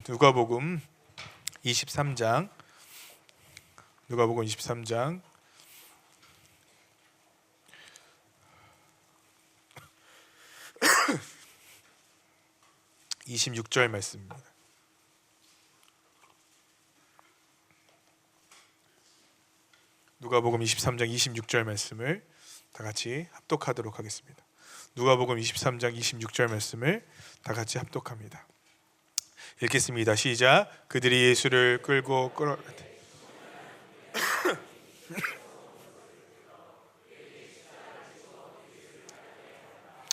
누가복음 23장 누가복음 23장 26절 말씀입니다. 누가복음 23장 26절 말씀을 다 같이 합독하도록 하겠습니다. 누가복음 23장 26절 말씀을 다 같이 합독합니다. 읽겠습니다. 시작. 그들이 예수를 끌고 끌어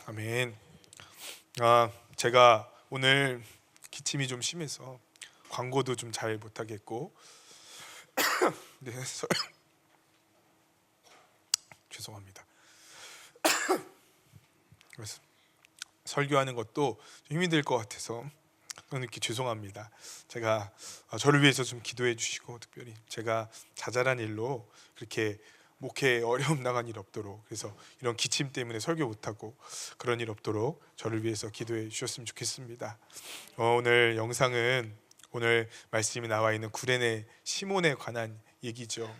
아멘. 제가 오늘 기침이 좀 심해서 광고도 좀 잘 못하겠고 네, 죄송합니다. 그래서 설교하는 것도 좀 힘이 들 것 같아서 이렇게 죄송합니다. 제가 저를 위해서 좀 기도해 주시고, 특별히 제가 자잘한 일로 그렇게 목회에 어려움 나간 일 없도록, 그래서 이런 기침 때문에 설교 못하고 그런 일 없도록 저를 위해서 기도해 주셨으면 좋겠습니다. 오늘 영상은 오늘 말씀이 나와 있는 구레네 시몬에 관한 얘기죠.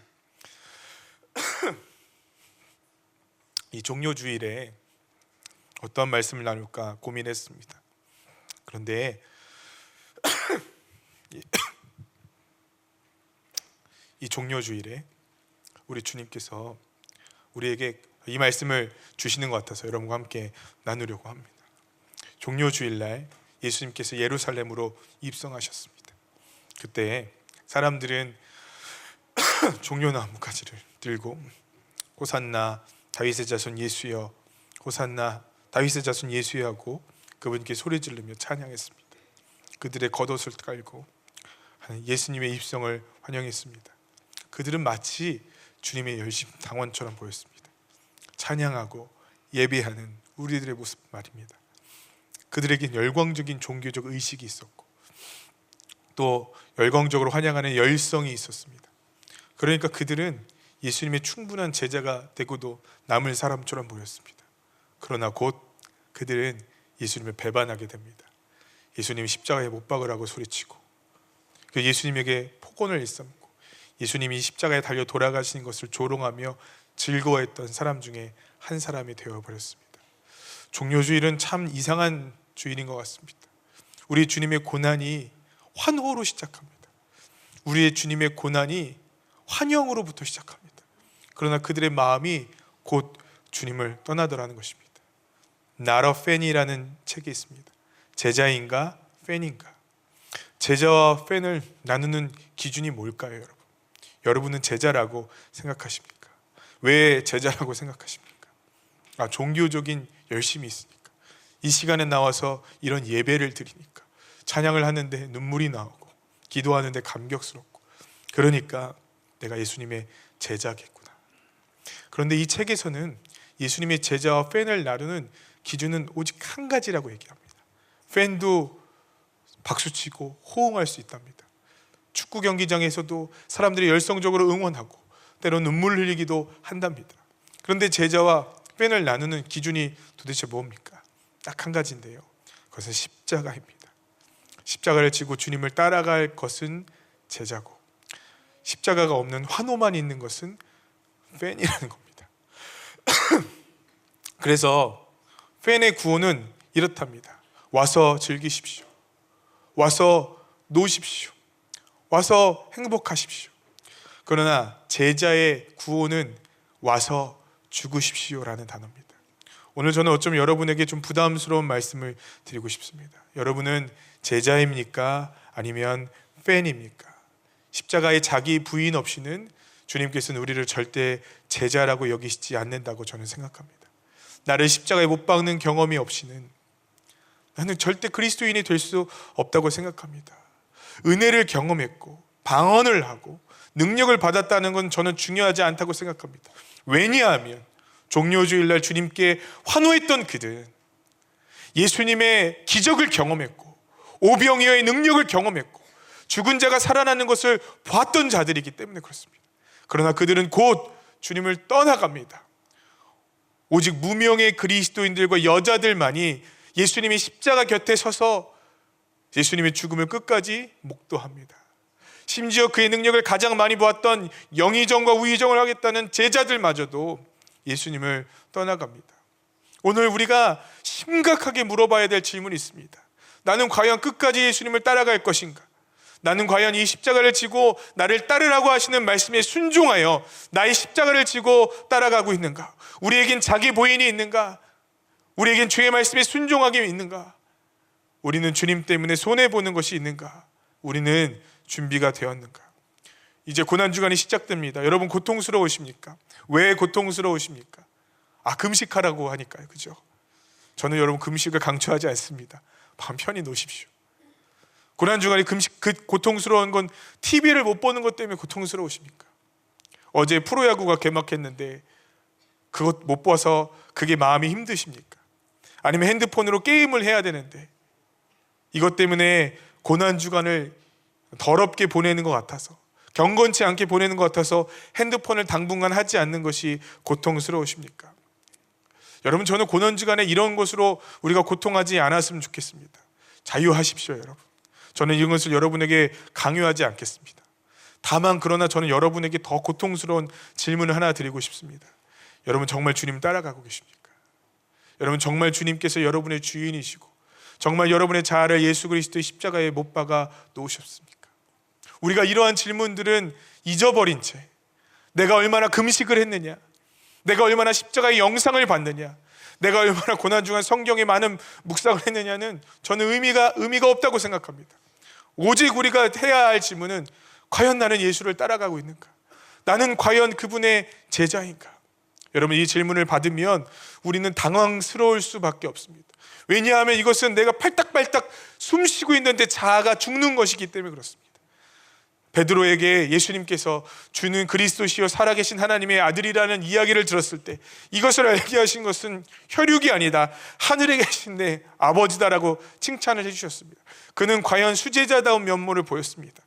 이 종료주일에 어떤 말씀을 나눌까 고민했습니다. 그런데 이 종료주일에 우리 주님께서 우리에게 이 말씀을 주시는 것 같아서 여러분과 함께 나누려고 합니다. 종료주일날 예수님께서 예루살렘으로 입성하셨습니다. 그때 사람들은 종려나무 가지를 들고 호산나 다윗의 자손 예수여, 호산나 다윗의 자손 예수여 하고 그분께 소리 지르며 찬양했습니다. 그들의 겉옷을 깔고 예수님의 입성을 환영했습니다. 그들은 마치 주님의 열심 당원처럼 보였습니다. 찬양하고 예배하는 우리들의 모습 말입니다. 그들에겐 열광적인 종교적 의식이 있었고 또 열광적으로 환영하는 열성이 있었습니다. 그러니까 그들은 예수님의 충분한 제자가 되고도 남을 사람처럼 보였습니다. 그러나 곧 그들은 예수님을 배반하게 됩니다. 예수님이 십자가에 못 박으라고 소리치고 그 예수님에게 폭언을 일삼고 예수님이 십자가에 달려 돌아가시는 것을 조롱하며 즐거워했던 사람 중에 한 사람이 되어버렸습니다. 종료주일은 참 이상한 주일인 것 같습니다. 우리 주님의 고난이 환호로 시작합니다. 우리의 주님의 고난이 환영으로부터 시작합니다. 그러나 그들의 마음이 곧 주님을 떠나더라는 것입니다. Not a fan이라는 책이 있습니다. 제자인가 팬인가? 제자와 팬을 나누는 기준이 뭘까요, 여러분? 여러분은 제자라고 생각하십니까? 왜 제자라고 생각하십니까? 종교적인 열심이 있으니까, 이 시간에 나와서 이런 예배를 드리니까, 찬양을 하는데 눈물이 나오고 기도하는데 감격스럽고, 그러니까 내가 예수님의 제자겠구나. 그런데 이 책에서는 예수님의 제자와 팬을 나누는 기준은 오직 한 가지라고 얘기합니다. 팬도 박수치고 호응할 수 있답니다. 축구 경기장에서도 사람들이 열성적으로 응원하고 때로 눈물 흘리기도 한답니다. 그런데 제자와 팬을 나누는 기준이 도대체 뭡니까? 딱 한 가지인데요, 그것은 십자가입니다. 십자가를 지고 주님을 따라갈 것은 제자고, 십자가가 없는 환호만 있는 것은 팬이라는 겁니다. 그래서 팬의 구원은 이렇답니다. 와서 즐기십시오. 와서 노십시오. 와서 행복하십시오. 그러나 제자의 구원은 와서 죽으십시오라는 단어입니다. 오늘 저는 어쩌면 여러분에게 좀 부담스러운 말씀을 드리고 싶습니다. 여러분은 제자입니까? 아니면 팬입니까? 십자가에 자기 부인 없이는 주님께서는 우리를 절대 제자라고 여기시지 않는다고 저는 생각합니다. 나를 십자가에 못 박는 경험이 없이는 나는 절대 그리스도인이 될 수 없다고 생각합니다. 은혜를 경험했고 방언을 하고 능력을 받았다는 건 저는 중요하지 않다고 생각합니다. 왜냐하면 종료주일날 주님께 환호했던 그들은 예수님의 기적을 경험했고 오병이어의 능력을 경험했고 죽은 자가 살아나는 것을 봤던 자들이기 때문에 그렇습니다. 그러나 그들은 곧 주님을 떠나갑니다. 오직 무명의 그리스도인들과 여자들만이 예수님이 십자가 곁에 서서 예수님의 죽음을 끝까지 목도합니다. 심지어 그의 능력을 가장 많이 보았던 영의정과 우의정을 하겠다는 제자들마저도 예수님을 떠나갑니다. 오늘 우리가 심각하게 물어봐야 될 질문이 있습니다. 나는 과연 끝까지 예수님을 따라갈 것인가? 나는 과연 이 십자가를 지고 나를 따르라고 하시는 말씀에 순종하여 나의 십자가를 지고 따라가고 있는가? 우리에겐 자기 보인이 있는가? 우리에겐 주의 말씀에 순종하게 있는가? 우리는 주님 때문에 손해보는 것이 있는가? 우리는 준비가 되었는가? 이제 고난주간이 시작됩니다. 여러분 고통스러우십니까? 왜 고통스러우십니까? 금식하라고 하니까요, 그죠? 저는 여러분 금식을 강조하지 않습니다. 마음 편히 놓으십시오. 고난주간이 금식, 고통스러운 건 TV를 못 보는 것 때문에 고통스러우십니까? 어제 프로야구가 개막했는데 그것 못 봐서 그게 마음이 힘드십니까? 아니면 핸드폰으로 게임을 해야 되는데 이것 때문에 고난주간을 더럽게 보내는 것 같아서, 경건치 않게 보내는 것 같아서 핸드폰을 당분간 하지 않는 것이 고통스러우십니까? 여러분, 저는 고난주간에 이런 것으로 우리가 고통하지 않았으면 좋겠습니다. 자유하십시오, 여러분. 저는 이것을 여러분에게 강요하지 않겠습니다. 다만 그러나 저는 여러분에게 더 고통스러운 질문을 하나 드리고 싶습니다. 여러분 정말 주님 따라가고 계십니까? 여러분 정말 주님께서 여러분의 주인이시고 정말 여러분의 자아를 예수 그리스도의 십자가에 못 박아 놓으셨습니까? 우리가 이러한 질문들은 잊어버린 채 내가 얼마나 금식을 했느냐, 내가 얼마나 십자가의 영상을 봤느냐, 내가 얼마나 고난중간 성경에 많은 묵상을 했느냐는 저는 의미가 없다고 생각합니다. 오직 우리가 해야 할 질문은 과연 나는 예수를 따라가고 있는가? 나는 과연 그분의 제자인가? 여러분, 이 질문을 받으면 우리는 당황스러울 수밖에 없습니다. 왜냐하면 이것은 내가 팔딱팔딱 숨 쉬고 있는데 자아가 죽는 것이기 때문에 그렇습니다. 베드로에게 예수님께서 주는 그리스도시요 살아계신 하나님의 아들이라는 이야기를 들었을 때 이것을 알게 하신 것은 혈육이 아니다, 하늘에 계신 내 아버지다라고 칭찬을 해주셨습니다. 그는 과연 수제자다운 면모를 보였습니다.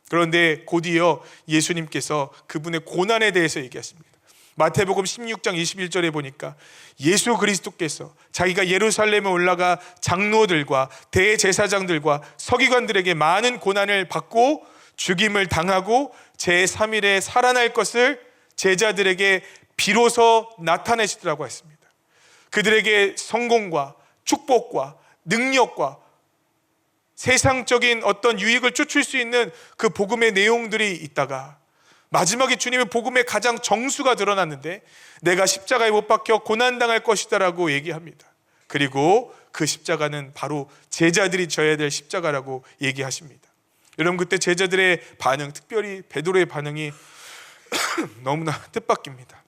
그런데 곧이어 예수님께서 그분의 고난에 대해서 얘기하십니다. 마태복음 16장 21절에 보니까 예수 그리스도께서 자기가 예루살렘에 올라가 장로들과 대제사장들과 서기관들에게 많은 고난을 받고 죽임을 당하고 제3일에 살아날 것을 제자들에게 비로소 나타내시더라고 했습니다. 그들에게 성공과 축복과 능력과 세상적인 어떤 유익을 쫓을 수 있는 그 복음의 내용들이 있다가 마지막에 주님의 복음의 가장 정수가 드러났는데 내가 십자가에 못 박혀 고난당할 것이다 라고 얘기합니다. 그리고 그 십자가는 바로 제자들이 져야 될 십자가라고 얘기하십니다. 여러분, 그때 제자들의 반응, 특별히 베드로의 반응이 너무나 뜻밖입니다.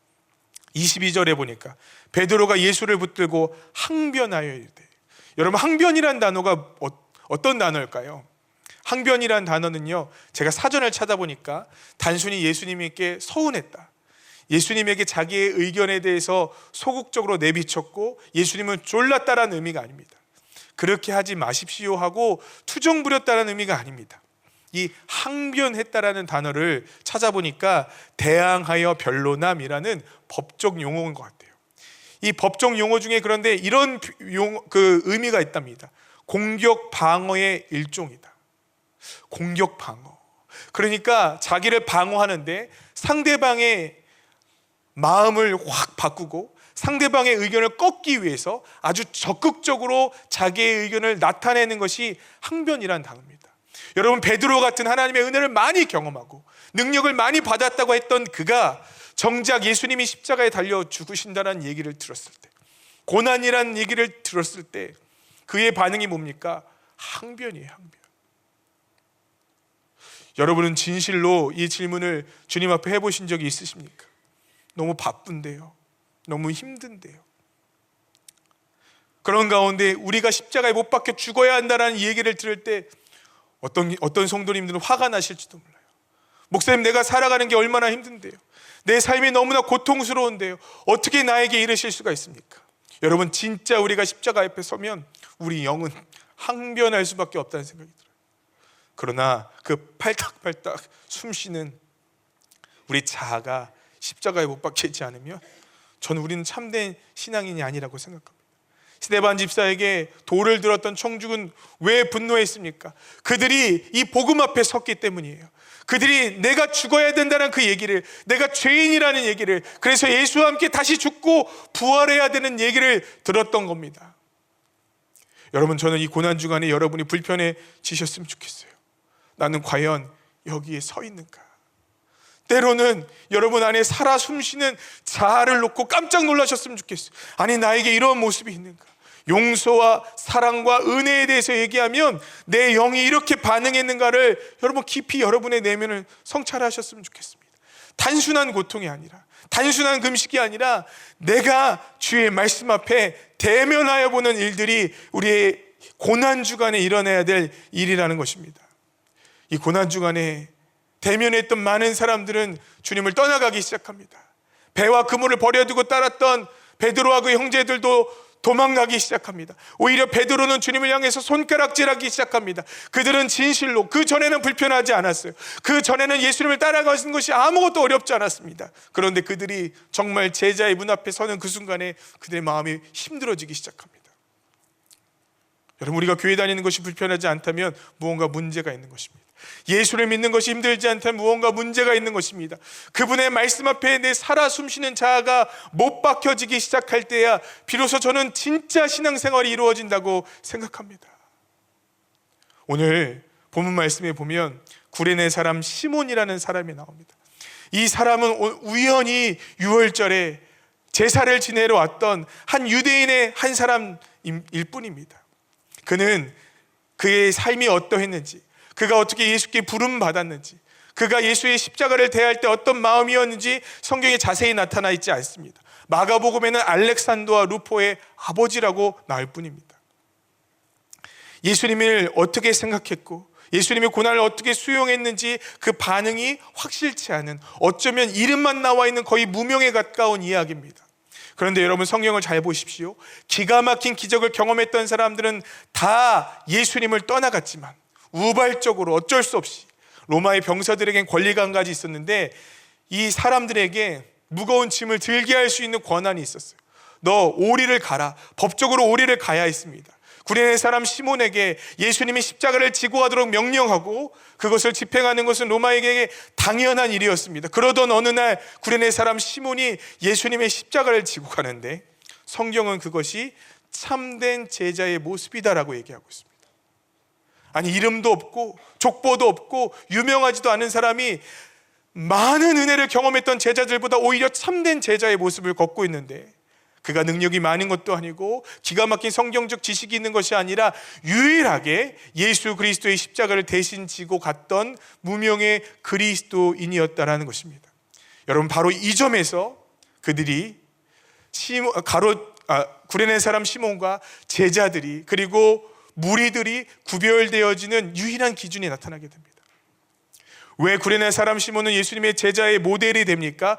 22절에 보니까 베드로가 예수를 붙들고 항변하여 이르되, 여러분 항변이란 단어가 어떤 단어일까요? 항변이란 단어는요, 제가 사전을 찾아보니까 단순히 예수님께 서운했다, 예수님에게 자기의 의견에 대해서 소극적으로 내비쳤고 예수님을 졸랐다라는 의미가 아닙니다. 그렇게 하지 마십시오 하고 투정 부렸다는 의미가 아닙니다. 이 항변했다라는 단어를 찾아보니까 대항하여 변론함이라는 법적 용어인 것 같아요. 이 법적 용어 중에 그런데 이런 의미가 있답니다. 공격 방어의 일종이다. 공격 방어. 그러니까 자기를 방어하는데 상대방의 마음을 확 바꾸고 상대방의 의견을 꺾기 위해서 아주 적극적으로 자기의 의견을 나타내는 것이 항변이란 단어입니다. 여러분, 베드로 같은 하나님의 은혜를 많이 경험하고 능력을 많이 받았다고 했던 그가 정작 예수님이 십자가에 달려 죽으신다는 얘기를 들었을 때, 고난이라는 얘기를 들었을 때 그의 반응이 뭡니까? 항변이에요, 항변. 여러분은 진실로 이 질문을 주님 앞에 해보신 적이 있으십니까? 너무 바쁜데요, 너무 힘든데요, 그런 가운데 우리가 십자가에 못 박혀 죽어야 한다는 얘기를 들을 때 어떤 성도님들은 화가 나실지도 몰라요. 목사님, 내가 살아가는 게 얼마나 힘든데요, 내 삶이 너무나 고통스러운데요, 어떻게 나에게 이르실 수가 있습니까? 여러분, 진짜 우리가 십자가 앞에 서면 우리 영은 항변할 수밖에 없다는 생각이 들어요. 그러나 그 팔딱팔딱 숨쉬는 우리 자아가 십자가에 못 박혀 있지 않으면 저는 우리는 참된 신앙인이 아니라고 생각합니다. 스데반 집사에게 돌을 들었던 청중은 왜 분노했습니까? 그들이 이 복음 앞에 섰기 때문이에요. 그들이 내가 죽어야 된다는 그 얘기를, 내가 죄인이라는 얘기를, 그래서 예수와 함께 다시 죽고 부활해야 되는 얘기를 들었던 겁니다. 여러분, 저는 이 고난주간에 여러분이 불편해지셨으면 좋겠어요. 나는 과연 여기에 서 있는가? 때로는 여러분 안에 살아 숨쉬는 자아를 놓고 깜짝 놀라셨으면 좋겠어요. 아니, 나에게 이런 모습이 있는가? 용서와 사랑과 은혜에 대해서 얘기하면 내 영이 이렇게 반응했는가를 여러분 깊이 여러분의 내면을 성찰하셨으면 좋겠습니다. 단순한 고통이 아니라, 단순한 금식이 아니라 내가 주의 말씀 앞에 대면하여 보는 일들이 우리의 고난주간에 일어나야 될 일이라는 것입니다. 이 고난주간에 대면했던 많은 사람들은 주님을 떠나가기 시작합니다. 배와 그물을 버려두고 따랐던 베드로와 그 형제들도 도망가기 시작합니다. 오히려 베드로는 주님을 향해서 손가락질하기 시작합니다. 그들은 진실로, 그 전에는 불편하지 않았어요. 그 전에는 예수님을 따라가는 것이 아무것도 어렵지 않았습니다. 그런데 그들이 정말 제자의 문 앞에 서는 그 순간에 그들의 마음이 힘들어지기 시작합니다. 여러분, 우리가 교회 다니는 것이 불편하지 않다면 무언가 문제가 있는 것입니다. 예수를 믿는 것이 힘들지 않다면 무언가 문제가 있는 것입니다. 그분의 말씀 앞에 내 살아 숨쉬는 자아가 못 박혀지기 시작할 때야 비로소 저는 진짜 신앙생활이 이루어진다고 생각합니다. 오늘 본문 말씀에 보면 구레네 사람 시몬이라는 사람이 나옵니다. 이 사람은 우연히 유월절에 제사를 지내러 왔던 한 유대인의 한 사람일 뿐입니다. 그는 그의 삶이 어떠했는지, 그가 어떻게 예수께 부름 받았는지, 그가 예수의 십자가를 대할 때 어떤 마음이었는지 성경에 자세히 나타나 있지 않습니다. 마가복음에는 알렉산더와 루포의 아버지라고 나올 뿐입니다. 예수님을 어떻게 생각했고 예수님의 고난을 어떻게 수용했는지 그 반응이 확실치 않은, 어쩌면 이름만 나와 있는 거의 무명에 가까운 이야기입니다. 그런데 여러분, 성경을 잘 보십시오. 기가 막힌 기적을 경험했던 사람들은 다 예수님을 떠나갔지만 우발적으로 어쩔 수 없이 로마의 병사들에겐 권리가 한 가지 있었는데 이 사람들에게 무거운 짐을 들게 할 수 있는 권한이 있었어요. 너 오리를 가라. 법적으로 오리를 가야 했습니다. 구레네 사람 시몬에게 예수님이 십자가를 지고 가도록 명령하고 그것을 집행하는 것은 로마에게 당연한 일이었습니다. 그러던 어느 날 구레네 사람 시몬이 예수님의 십자가를 지고 가는데 성경은 그것이 참된 제자의 모습이다라고 얘기하고 있습니다. 아니, 이름도 없고 족보도 없고 유명하지도 않은 사람이 많은 은혜를 경험했던 제자들보다 오히려 참된 제자의 모습을 걷고 있는데, 그가 능력이 많은 것도 아니고 기가 막힌 성경적 지식이 있는 것이 아니라 유일하게 예수 그리스도의 십자가를 대신 지고 갔던 무명의 그리스도인이었다라는 것입니다. 여러분, 바로 이 점에서 그들이 구레네 사람 시몬과 제자들이, 그리고 무리들이 구별되어지는 유일한 기준이 나타나게 됩니다. 왜 구레네 사람 시몬은 예수님의 제자의 모델이 됩니까?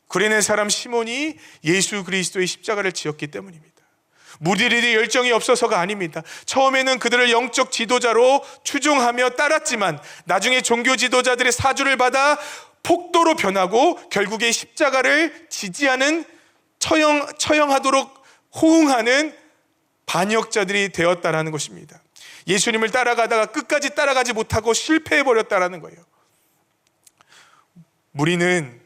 구레네 사람 시몬이 예수 그리스도의 십자가를 지었기 때문입니다. 무리들이 열정이 없어서가 아닙니다. 처음에는 그들을 영적 지도자로 추종하며 따랐지만 나중에 종교 지도자들의 사주를 받아 폭도로 변하고 결국에 십자가를 지지하는, 처형하도록 호응하는 반역자들이 되었다라는 것입니다. 예수님을 따라가다가 끝까지 따라가지 못하고 실패해버렸다라는 거예요. 무리는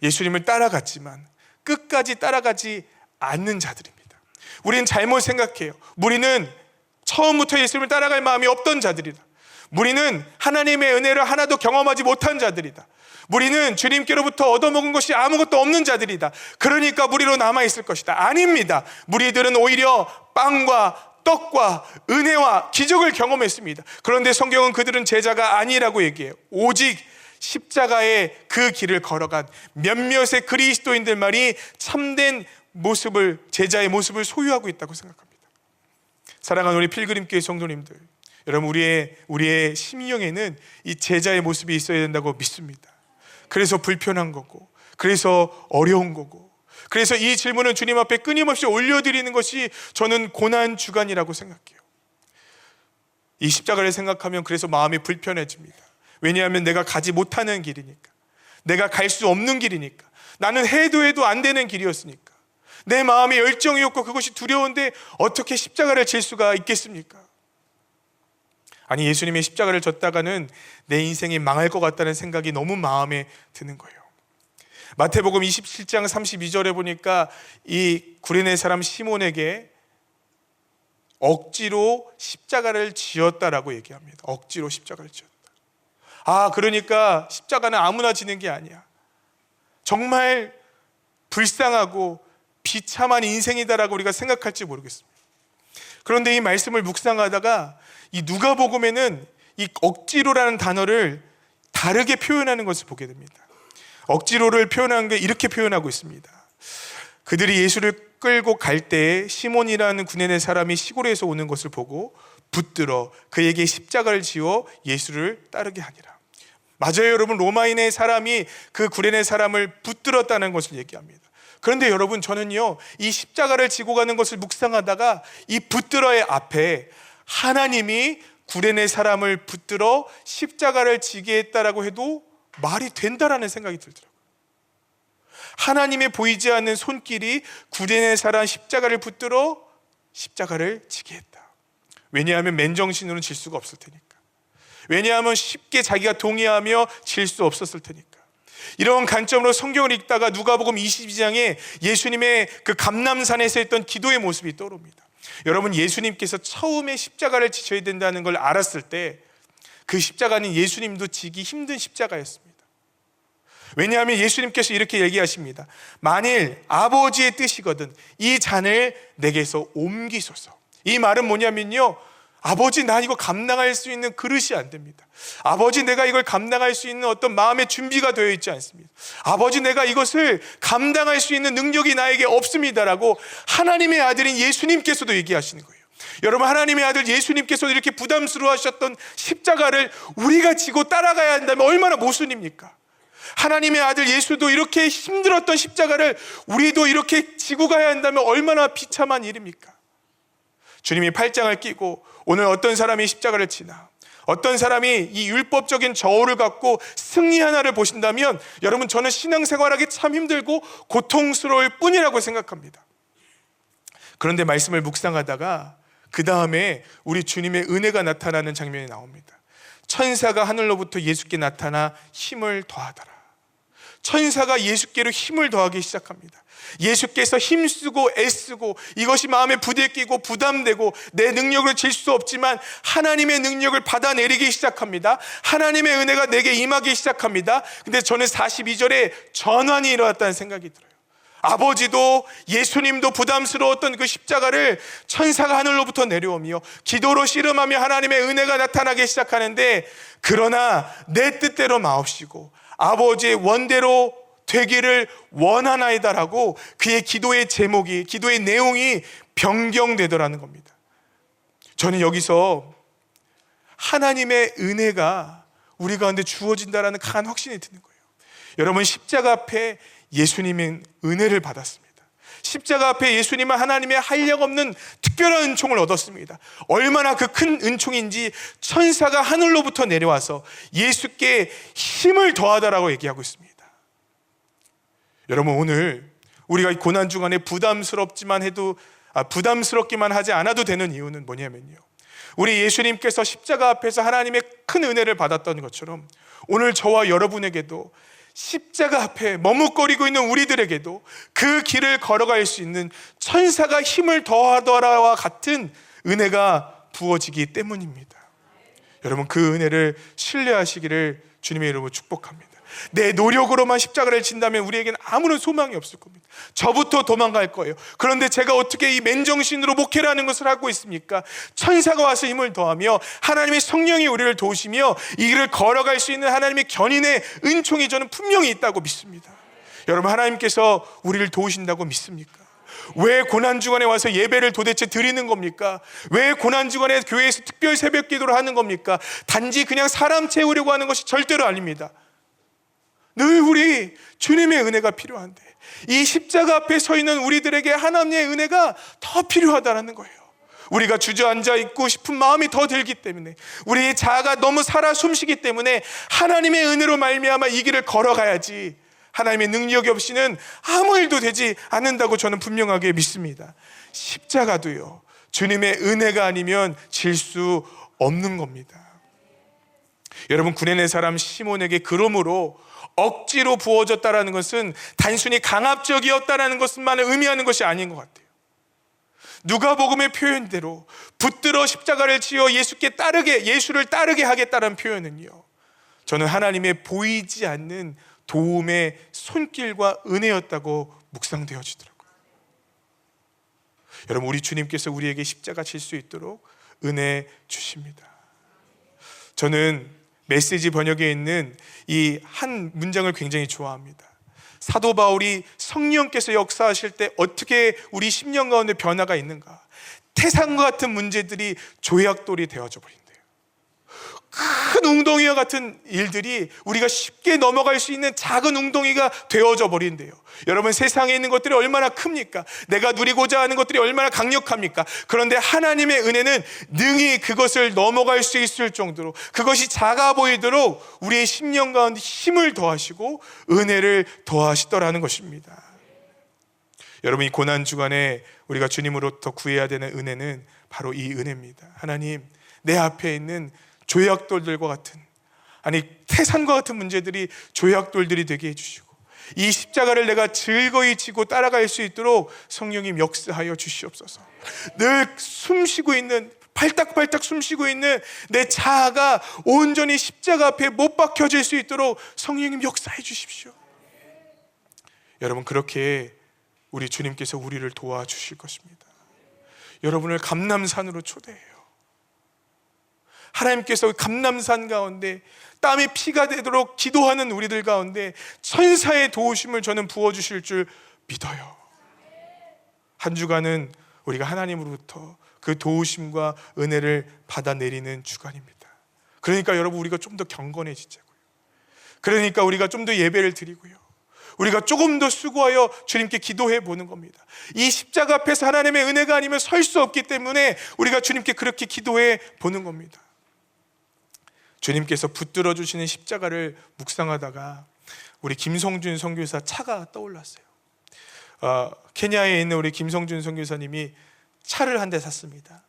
예수님을 따라갔지만 끝까지 따라가지 않는 자들입니다. 우리는 잘못 생각해요. 무리는 처음부터 예수님을 따라갈 마음이 없던 자들이다. 무리는 하나님의 은혜를 하나도 경험하지 못한 자들이다. 무리는 주님께로부터 얻어먹은 것이 아무것도 없는 자들이다. 그러니까 무리로 남아있을 것이다. 아닙니다. 무리들은 오히려 빵과 떡과 은혜와 기적을 경험했습니다. 그런데 성경은 그들은 제자가 아니라고 얘기해요. 오직 십자가의 그 길을 걸어간 몇몇의 그리스도인들만이 참된 모습을, 제자의 모습을 소유하고 있다고 생각합니다. 사랑하는 우리 필그림교회 성도님들, 여러분, 우리의 심령에는 이 제자의 모습이 있어야 된다고 믿습니다. 그래서 불편한 거고, 그래서 어려운 거고, 그래서 이 질문을 주님 앞에 끊임없이 올려드리는 것이 저는 고난주간이라고 생각해요. 이 십자가를 생각하면 그래서 마음이 불편해집니다. 왜냐하면 내가 가지 못하는 길이니까, 내가 갈 수 없는 길이니까, 나는 해도 안 되는 길이었으니까, 내 마음에 열정이 없고 그것이 두려운데 어떻게 십자가를 질 수가 있겠습니까? 아니, 예수님의 십자가를 졌다가는 내 인생이 망할 것 같다는 생각이 너무 마음에 드는 거예요. 마태복음 27장 32절에 보니까 이 구레네 사람 시몬에게 억지로 십자가를 지었다라고 얘기합니다. 억지로 십자가를 지었다. 그러니까 십자가는 아무나 지는 게 아니야. 정말 불쌍하고 비참한 인생이다라고 우리가 생각할지 모르겠습니다. 그런데 이 말씀을 묵상하다가 이 누가복음에는 이 억지로라는 단어를 다르게 표현하는 것을 보게 됩니다. 억지로를 표현한 게 이렇게 표현하고 있습니다. 그들이 예수를 끌고 갈 때에 시몬이라는 구레네 사람이 시골에서 오는 것을 보고 붙들어 그에게 십자가를 지어 예수를 따르게 하니라. 맞아요, 여러분. 로마인의 사람이 그 구레네 사람을 붙들었다는 것을 얘기합니다. 그런데 여러분, 저는요, 이 십자가를 지고 가는 것을 묵상하다가 이 붙들어의 앞에 하나님이 구레네 사람을 붙들어 십자가를 지게 했다라고 해도 말이 된다라는 생각이 들더라고요. 하나님의 보이지 않는 손길이 구레네 사람 십자가를 붙들어 십자가를 지게 했다. 왜냐하면 맨정신으로는 질 수가 없을 테니까. 왜냐하면 쉽게 자기가 동의하며 질 수 없었을 테니까. 이런 관점으로 성경을 읽다가 누가복음 22장에 예수님의 그 감람산에서 했던 기도의 모습이 떠오릅니다. 여러분, 예수님께서 처음에 십자가를 지셔야 된다는 걸 알았을 때 그 십자가는 예수님도 지기 힘든 십자가였습니다. 왜냐하면 예수님께서 이렇게 얘기하십니다. 만일 아버지의 뜻이거든 이 잔을 내게서 옮기소서. 이 말은 뭐냐면요, 아버지, 난 이거 감당할 수 있는 그릇이 안 됩니다. 아버지, 내가 이걸 감당할 수 있는 어떤 마음의 준비가 되어 있지 않습니다. 아버지, 내가 이것을 감당할 수 있는 능력이 나에게 없습니다라고 하나님의 아들인 예수님께서도 얘기하시는 거예요. 여러분, 하나님의 아들 예수님께서도 이렇게 부담스러워 하셨던 십자가를 우리가 지고 따라가야 한다면 얼마나 모순입니까? 하나님의 아들 예수도 이렇게 힘들었던 십자가를 우리도 이렇게 지고 가야 한다면 얼마나 비참한 일입니까? 주님이 팔짱을 끼고 오늘 어떤 사람이 십자가를 지나, 어떤 사람이 이 율법적인 저울을 갖고 승리하나를 보신다면 여러분, 저는 신앙생활하기 참 힘들고 고통스러울 뿐이라고 생각합니다. 그런데 말씀을 묵상하다가 그 다음에 우리 주님의 은혜가 나타나는 장면이 나옵니다. 천사가 하늘로부터 예수께 나타나 힘을 더하더라. 천사가 예수께로 힘을 더하기 시작합니다. 예수께서 힘쓰고 애쓰고 이것이 마음에 부대끼고 부담되고 내 능력으로 질 수 없지만 하나님의 능력을 받아내리기 시작합니다. 하나님의 은혜가 내게 임하기 시작합니다. 근데 저는 42절에 전환이 일어났다는 생각이 들어요. 아버지도 예수님도 부담스러웠던 그 십자가를 천사가 하늘로부터 내려오며 기도로 씨름하며 하나님의 은혜가 나타나기 시작하는데, 그러나 내 뜻대로 마옵시고 아버지의 원대로 되기를 원하나이다라고 그의 기도의 제목이, 기도의 내용이 변경되더라는 겁니다. 저는 여기서 하나님의 은혜가 우리 가운데 주어진다라는 강한 확신이 드는 거예요. 여러분, 십자가 앞에 예수님은 은혜를 받았습니다. 십자가 앞에 예수님은 하나님의 한량없는 특별한 은총을 얻었습니다. 얼마나 그 큰 은총인지 천사가 하늘로부터 내려와서 예수께 힘을 더하다라고 얘기하고 있습니다. 여러분, 오늘 우리가 이 고난 중간에 부담스럽기만 하지 않아도 되는 이유는 뭐냐면요, 우리 예수님께서 십자가 앞에서 하나님의 큰 은혜를 받았던 것처럼 오늘 저와 여러분에게도 십자가 앞에 머뭇거리고 있는 우리들에게도 그 길을 걸어갈 수 있는 천사가 힘을 더하더라와 같은 은혜가 부어지기 때문입니다. 여러분, 그 은혜를 신뢰하시기를 주님의 이름으로 축복합니다. 내 노력으로만 십자가를 진다면 우리에게는 아무런 소망이 없을 겁니다. 저부터 도망갈 거예요. 그런데 제가 어떻게 이 맨정신으로 목회라는 것을 하고 있습니까? 천사가 와서 힘을 더하며 하나님의 성령이 우리를 도우시며 이 길을 걸어갈 수 있는 하나님의 견인의 은총이 저는 분명히 있다고 믿습니다. 여러분, 하나님께서 우리를 도우신다고 믿습니까? 왜 고난주간에 와서 예배를 도대체 드리는 겁니까? 왜 고난주간에 교회에서 특별 새벽 기도를 하는 겁니까? 단지 그냥 사람 채우려고 하는 것이 절대로 아닙니다. 늘 우리 주님의 은혜가 필요한데 이 십자가 앞에 서 있는 우리들에게 하나님의 은혜가 더 필요하다는 거예요. 우리가 주저앉아 있고 싶은 마음이 더 들기 때문에, 우리의 자아가 너무 살아 숨쉬기 때문에 하나님의 은혜로 말미암아 이 길을 걸어가야지 하나님의 능력이 없이는 아무 일도 되지 않는다고 저는 분명하게 믿습니다. 십자가도요, 주님의 은혜가 아니면 질 수 없는 겁니다. 여러분, 구레네 사람 시몬에게 그러므로 억지로 부어졌다라는 것은 단순히 강압적이었다라는 것만 의미하는 것이 아닌 것 같아요. 누가복음의 표현대로 붙들어 십자가를 지어 예수를 따르게 하겠다는 표현은요, 저는 하나님의 보이지 않는 도움의 손길과 은혜였다고 묵상되어지더라고요. 여러분, 우리 주님께서 우리에게 십자가 질 수 있도록 은혜 주십니다. 저는 메시지 번역에 있는 이 한 문장을 굉장히 좋아합니다. 사도 바울이 성령께서 역사하실 때 어떻게 우리 심령 가운데 변화가 있는가, 태산과 같은 문제들이 조약돌이 되어져 버린대요. 큰 웅덩이와 같은 일들이 우리가 쉽게 넘어갈 수 있는 작은 웅덩이가 되어져 버린대요. 여러분, 세상에 있는 것들이 얼마나 큽니까? 내가 누리고자 하는 것들이 얼마나 강력합니까? 그런데 하나님의 은혜는 능히 그것을 넘어갈 수 있을 정도로, 그것이 작아 보이도록 우리의 심령 가운데 힘을 더하시고 은혜를 더하시더라는 것입니다. 여러분, 이 고난 주간에 우리가 주님으로부터 구해야 되는 은혜는 바로 이 은혜입니다. 하나님, 내 앞에 있는 조약돌들과 같은, 태산과 같은 문제들이 조약돌들이 되게 해주시고, 이 십자가를 내가 즐거이 지고 따라갈 수 있도록 성령님 역사하여 주시옵소서. 늘 숨쉬고 있는, 발딱발딱 숨쉬고 있는 내 자아가 온전히 십자가 앞에 못 박혀질 수 있도록 성령님 역사해 주십시오. 여러분, 그렇게 우리 주님께서 우리를 도와주실 것입니다. 여러분을 감람산으로 초대해요. 하나님께서 감람산 가운데 땀이 피가 되도록 기도하는 우리들 가운데 천사의 도우심을 저는 부어주실 줄 믿어요. 한 주간은 우리가 하나님으로부터 그 도우심과 은혜를 받아내리는 주간입니다. 그러니까 여러분, 우리가 좀 더 경건해지자고요. 그러니까 우리가 좀 더 예배를 드리고요, 우리가 조금 더 수고하여 주님께 기도해 보는 겁니다. 이 십자가 앞에서 하나님의 은혜가 아니면 설 수 없기 때문에 우리가 주님께 그렇게 기도해 보는 겁니다. 주님께서 붙들어 주시는 십자가를 묵상하다가 우리 김성준 선교사 차가 떠올랐어요. 케냐에 있는 우리 김성준 선교사님이 차를 한 대 샀습니다.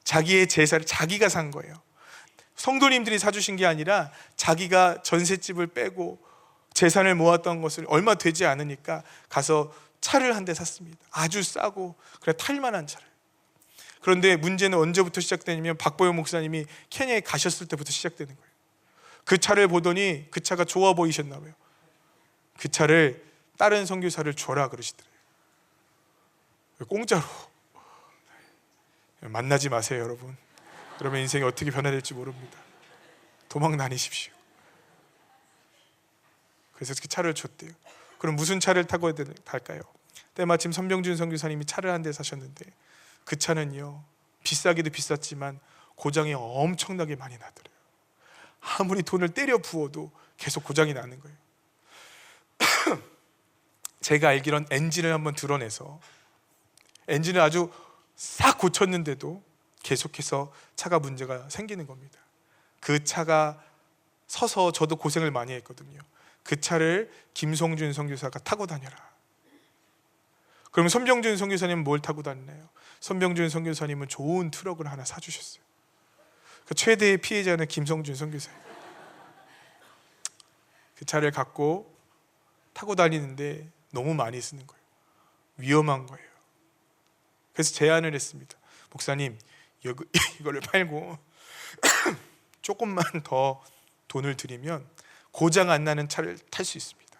자기의 제사를 자기가 산 거예요. 성도님들이 사주신 게 아니라 자기가 전셋집을 빼고 재산을 모았던 것을 얼마 되지 않으니까 가서 차를 한 대 샀습니다. 아주 싸고 그래 탈만한 차를. 그런데 문제는 언제부터 시작되냐면 박보영 목사님이 케냐에 가셨을 때부터 시작되는 거예요. 그 차를 보더니 그 차가 좋아 보이셨나 봐요. 그 차를 다른 선교사를 줘라 그러시더래요. 공짜로. 만나지 마세요, 여러분. 여러분 인생이 어떻게 변화될지 모릅니다. 도망 다니십시오. 그래서 그 차를 줬대요. 그럼 무슨 차를 타고 갈까요? 때마침 선병준 선교사님이 차를 한 대 사셨는데 그 차는요, 비싸기도 비쌌지만 고장이 엄청나게 많이 나더래요. 아무리 돈을 때려 부어도 계속 고장이 나는 거예요. 제가 알기론 엔진을 한번 드러내서 엔진을 아주 싹 고쳤는데도 계속해서 차가 문제가 생기는 겁니다. 그 차가 서서 저도 고생을 많이 했거든요. 그 차를 김성준 선교사가 타고 다녀라. 그럼 선병준 선교사님은 뭘 타고 다니나요? 선병준 선교사님은 좋은 트럭을 하나 사주셨어요. 그 최대의 피해자는 김성준 선교사예요. 그 차를 갖고 타고 다니는데 너무 많이 쓰는 거예요. 위험한 거예요. 그래서 제안을 했습니다. 목사님, 이거를 팔고 조금만 더 돈을 드리면 고장 안 나는 차를 탈 수 있습니다.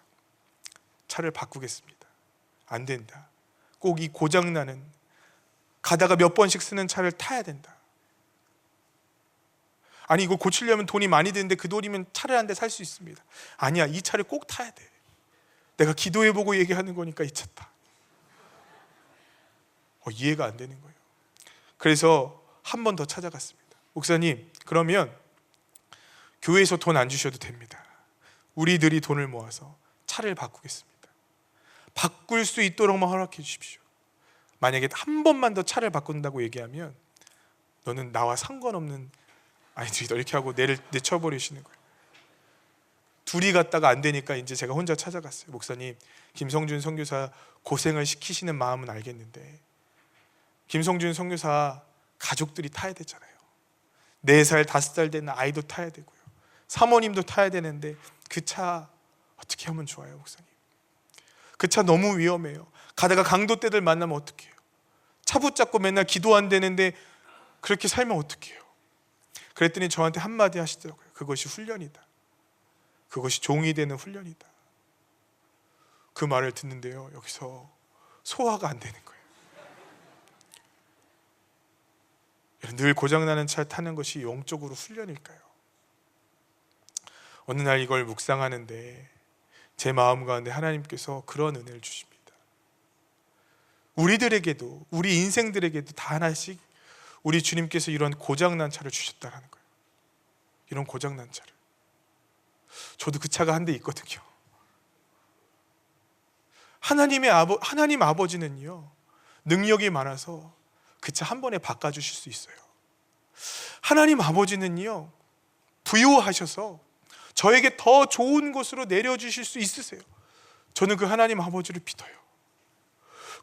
차를 바꾸겠습니다. 안 된다. 꼭 이 고장 나는, 가다가 몇 번씩 쓰는 차를 타야 된다. 아니, 이거 고치려면 돈이 많이 드는데 그 돈이면 차를 한 대 살 수 있습니다. 아니야, 이 차를 꼭 타야 돼. 내가 기도해보고 얘기하는 거니까 이 차 타. 이해가 안 되는 거예요. 그래서 한 번 더 찾아갔습니다. 목사님, 그러면 교회에서 돈 안 주셔도 됩니다. 우리들이 돈을 모아서 차를 바꾸겠습니다. 바꿀 수 있도록만 허락해 주십시오. 만약에 한 번만 더 차를 바꾼다고 얘기하면 너는 나와 상관없는 아이들이다, 이렇게 하고 내쳐버리시는 거예요. 둘이 갔다가 안 되니까 이제 제가 혼자 찾아갔어요. 목사님, 김성준 선교사 고생을 시키시는 마음은 알겠는데 김성준 선교사 가족들이 타야 되잖아요. 4살, 5살 된 아이도 타야 되고요. 사모님도 타야 되는데 그 차 어떻게 하면 좋아요, 목사님? 그 차 너무 위험해요. 가다가 강도떼들 만나면 어떡해요? 차 붙잡고 맨날 기도 안 되는데 그렇게 살면 어떡해요? 그랬더니 저한테 한마디 하시더라고요. 그것이 훈련이다. 그것이 종이 되는 훈련이다. 그 말을 듣는데요, 여기서 소화가 안 되는 거예요. 늘 고장나는 차를 타는 것이 영적으로 훈련일까요? 어느 날 이걸 묵상하는데 제 마음 가운데 하나님께서 그런 은혜를 주십니다. 우리들에게도, 우리 인생들에게도 다 하나씩 우리 주님께서 이런 고장난 차를 주셨다는 거예요. 이런 고장난 차를. 저도 그 차가 한 대 있거든요. 하나님 아버지는요, 능력이 많아서 그 차 한 번에 바꿔주실 수 있어요. 하나님 아버지는요, 부유하셔서 저에게 더 좋은 곳으로 내려주실 수 있으세요. 저는 그 하나님 아버지를 믿어요.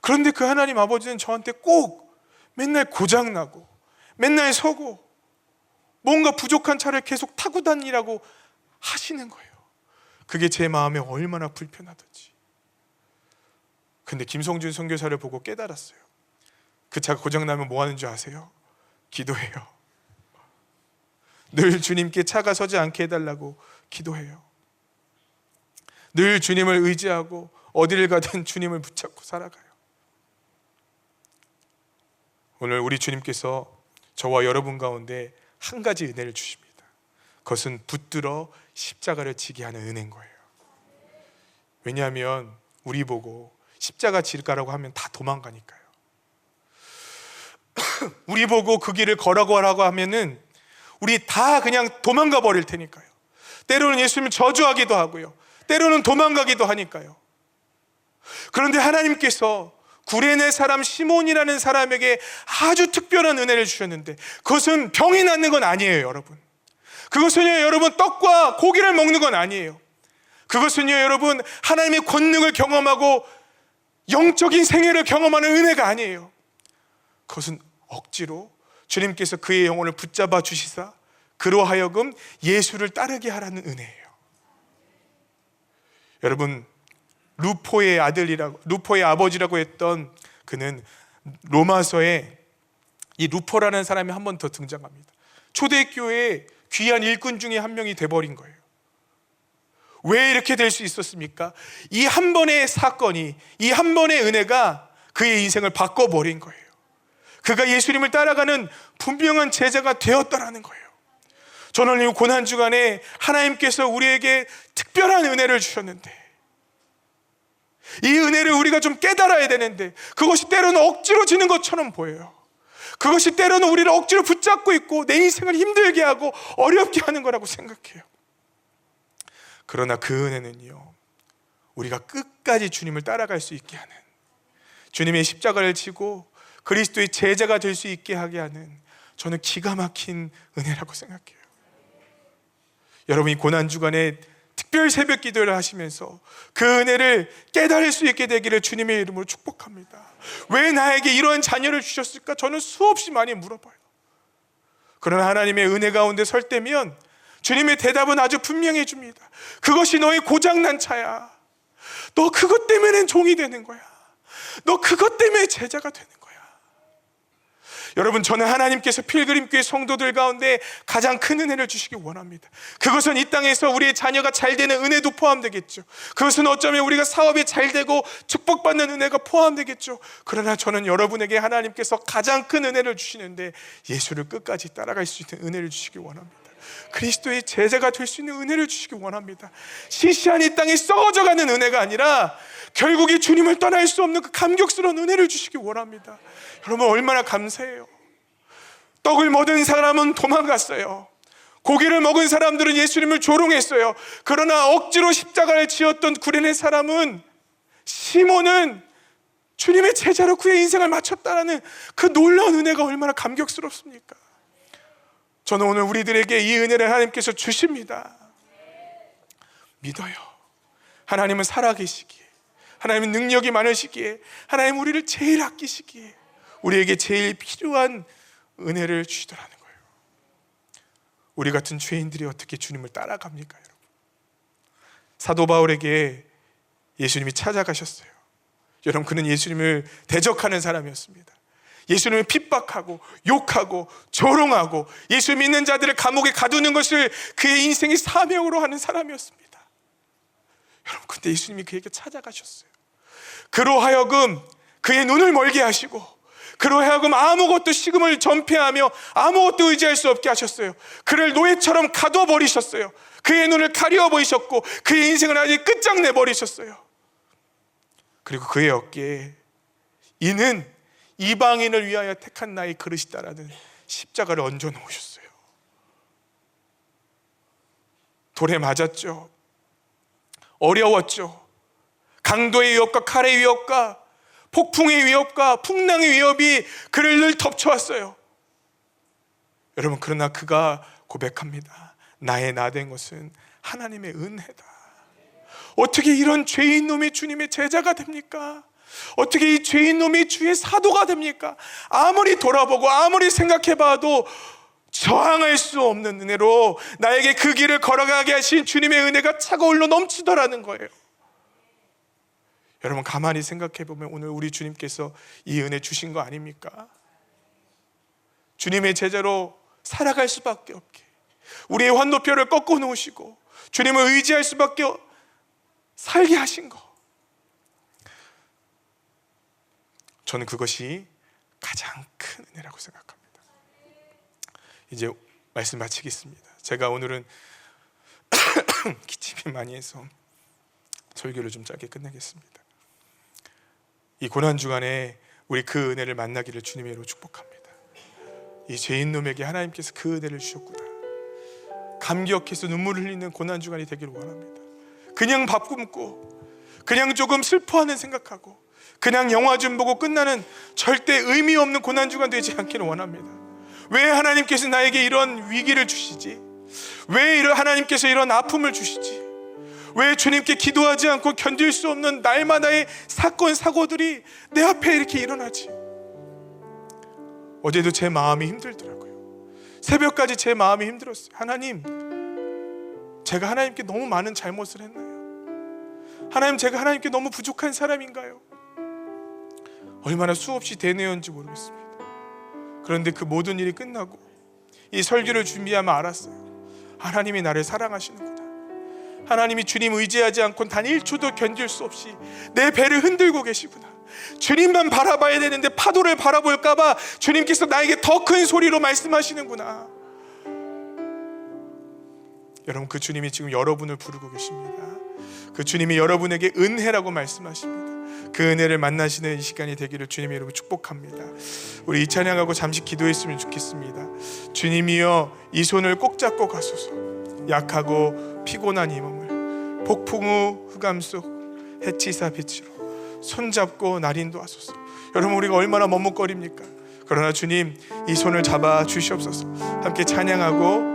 그런데 그 하나님 아버지는 저한테 꼭 맨날 고장나고 맨날 서고 뭔가 부족한 차를 계속 타고 다니라고 하시는 거예요. 그게 제 마음에 얼마나 불편하던지. 근데 김성준 선교사를 보고 깨달았어요. 그 차가 고장나면 뭐 하는 줄 아세요? 기도해요. 늘 주님께 차가 서지 않게 해달라고 기도해요. 늘 주님을 의지하고 어디를 가든 주님을 붙잡고 살아가요. 오늘 우리 주님께서 저와 여러분 가운데 한 가지 은혜를 주십니다. 그것은 붙들어 십자가를 지게 하는 은혜인 거예요. 왜냐하면 우리 보고 십자가 지르라고 하면 다 도망가니까요. 우리 보고 그 길을 걸어가라고 하면은 우리 다 그냥 도망가 버릴 테니까요. 때로는 예수님을 저주하기도 하고요, 때로는 도망가기도 하니까요. 그런데 하나님께서 구레네 사람 시몬이라는 사람에게 아주 특별한 은혜를 주셨는데 그것은 병이 낫는 건 아니에요, 여러분. 그것은요, 여러분, 떡과 고기를 먹는 건 아니에요. 그것은요, 여러분, 하나님의 권능을 경험하고 영적인 생애를 경험하는 은혜가 아니에요. 그것은 억지로 주님께서 그의 영혼을 붙잡아 주시사 그로 하여금 예수를 따르게 하라는 은혜예요. 여러분, 루포의 아버지라고 했던 그는 로마서에 이 루포라는 사람이 한 번 더 등장합니다. 초대교회의 귀한 일꾼 중에 한 명이 돼버린 거예요. 왜 이렇게 될 수 있었습니까? 이 한 번의 사건이, 이 한 번의 은혜가 그의 인생을 바꿔버린 거예요. 그가 예수님을 따라가는 분명한 제자가 되었다라는 거예요. 저는 이 고난주간에 하나님께서 우리에게 특별한 은혜를 주셨는데 이 은혜를 우리가 좀 깨달아야 되는데 그것이 때로는 억지로 지는 것처럼 보여요. 그것이 때로는 우리를 억지로 붙잡고 있고 내 인생을 힘들게 하고 어렵게 하는 거라고 생각해요. 그러나 그 은혜는요, 우리가 끝까지 주님을 따라갈 수 있게 하는, 주님의 십자가를 지고 그리스도의 제자가 될 수 있게 하게 하는, 저는 기가 막힌 은혜라고 생각해요. 여러분이 고난주간에 특별 새벽 기도를 하시면서 그 은혜를 깨달을 수 있게 되기를 주님의 이름으로 축복합니다. 왜 나에게 이러한 자녀를 주셨을까? 저는 수없이 많이 물어봐요. 그러나 하나님의 은혜 가운데 설 때면 주님의 대답은 아주 분명해 줍니다. 그것이 너의 고장난 차야. 너 그것 때문에 종이 되는 거야. 너 그것 때문에 제자가 되는 거야. 여러분, 저는 하나님께서 필그림교회 성도들 가운데 가장 큰 은혜를 주시기 원합니다. 그것은 이 땅에서 우리의 자녀가 잘 되는 은혜도 포함되겠죠. 그것은 어쩌면 우리가 사업이 잘 되고 축복받는 은혜가 포함되겠죠. 그러나 저는 여러분에게 하나님께서 가장 큰 은혜를 주시는데 예수를 끝까지 따라갈 수 있는 은혜를 주시기 원합니다. 그리스도의 제자가 될 수 있는 은혜를 주시기 원합니다. 시시한 이 땅에 썩어져가는 은혜가 아니라 결국에 주님을 떠날 수 없는 그 감격스러운 은혜를 주시기 원합니다. 여러분, 얼마나 감사해요. 떡을 먹은 사람은 도망갔어요. 고기를 먹은 사람들은 예수님을 조롱했어요. 그러나 억지로 십자가를 지었던 구레네 사람은, 시몬은 주님의 제자로 그의 인생을 마쳤다라는 그 놀라운 은혜가 얼마나 감격스럽습니까? 저는 오늘 우리들에게 이 은혜를 하나님께서 주십니다. 믿어요. 하나님은 살아계시기에, 하나님은 능력이 많으시기에, 하나님 우리를 제일 아끼시기에 우리에게 제일 필요한 은혜를 주시더라는 거예요. 우리 같은 죄인들이 어떻게 주님을 따라갑니까, 여러분? 사도 바울에게 예수님이 찾아가셨어요. 여러분, 그는 예수님을 대적하는 사람이었습니다. 예수님을 핍박하고 욕하고 조롱하고 예수 믿는 자들을 감옥에 가두는 것을 그의 인생의 사명으로 하는 사람이었습니다. 여러분, 근데 예수님이 그에게 찾아가셨어요. 그로 하여금 그의 눈을 멀게 하시고, 그로 하여금 아무것도 식음을 전폐하며 아무것도 의지할 수 없게 하셨어요. 그를 노예처럼 가둬버리셨어요. 그의 눈을 가려버리셨고 그의 인생을 아주 끝장내버리셨어요. 그리고 그의 어깨에 이는 이방인을 위하여 택한 나의 그릇이다라는 십자가를 얹어 놓으셨어요. 돌에 맞았죠. 어려웠죠. 강도의 위협과 칼의 위협과 폭풍의 위협과 풍랑의 위협이 그를 늘 덮쳐왔어요. 여러분, 그러나 그가 고백합니다. 나의 나 된 것은 하나님의 은혜다. 어떻게 이런 죄인 놈이 주님의 제자가 됩니까? 어떻게 이 죄인 놈이 주의 사도가 됩니까? 아무리 돌아보고 아무리 생각해봐도 저항할 수 없는 은혜로 나에게 그 길을 걸어가게 하신 주님의 은혜가 차가 흘러 넘치더라는 거예요. 여러분, 가만히 생각해보면 오늘 우리 주님께서 이 은혜 주신 거 아닙니까? 주님의 제자로 살아갈 수밖에 없게, 우리의 환도표를 꺾어 놓으시고 주님을 의지할 수밖에 살게 하신 거, 저는 그것이 가장 큰 은혜라고 생각합니다. 이제 말씀 마치겠습니다. 제가 오늘은 기침이 많이 해서 설교를 좀 짧게 끝내겠습니다. 이 고난주간에 우리 그 은혜를 만나기를 주님의 이름으로 축복합니다. 이 죄인놈에게 하나님께서 그 은혜를 주셨구나, 감격해서 눈물을 흘리는 고난주간이 되기를 원합니다. 그냥 밥 굶고 그냥 조금 슬퍼하는 생각하고 그냥 영화 좀 보고 끝나는 절대 의미 없는 고난주간 되지 않기를 원합니다. 왜 하나님께서 나에게 이런 위기를 주시지? 왜 하나님께서 이런 아픔을 주시지? 왜 주님께 기도하지 않고 견딜 수 없는 날마다의 사건 사고들이 내 앞에 이렇게 일어나지? 어제도 제 마음이 힘들더라고요. 새벽까지 제 마음이 힘들었어요. 하나님, 제가 하나님께 너무 많은 잘못을 했나요? 하나님, 제가 하나님께 너무 부족한 사람인가요? 얼마나 수없이 대뇌었는지 모르겠습니다. 그런데 그 모든 일이 끝나고 이 설교를 준비하며 알았어요. 하나님이 나를 사랑하시는구나. 하나님이 주님 의지하지 않고 단 1초도 견딜 수 없이 내 배를 흔들고 계시구나. 주님만 바라봐야 되는데 파도를 바라볼까봐 주님께서 나에게 더 큰 소리로 말씀하시는구나. 여러분, 그 주님이 지금 여러분을 부르고 계십니다. 그 주님이 여러분에게 은혜라고 말씀하십니다. 그 은혜를 만나시는 이 시간이 되기를 주님의 이름으로 축복합니다. 우리 이 찬양하고 잠시 기도했으면 좋겠습니다. 주님이여, 이 손을 꼭 잡고 가소서. 약하고 피곤한 이 몸을 폭풍 후 흑암 속 해치사 빛으로 손잡고 날인도 하소서. 여러분, 우리가 얼마나 머뭇거립니까? 그러나 주님, 이 손을 잡아 주시옵소서. 함께 찬양하고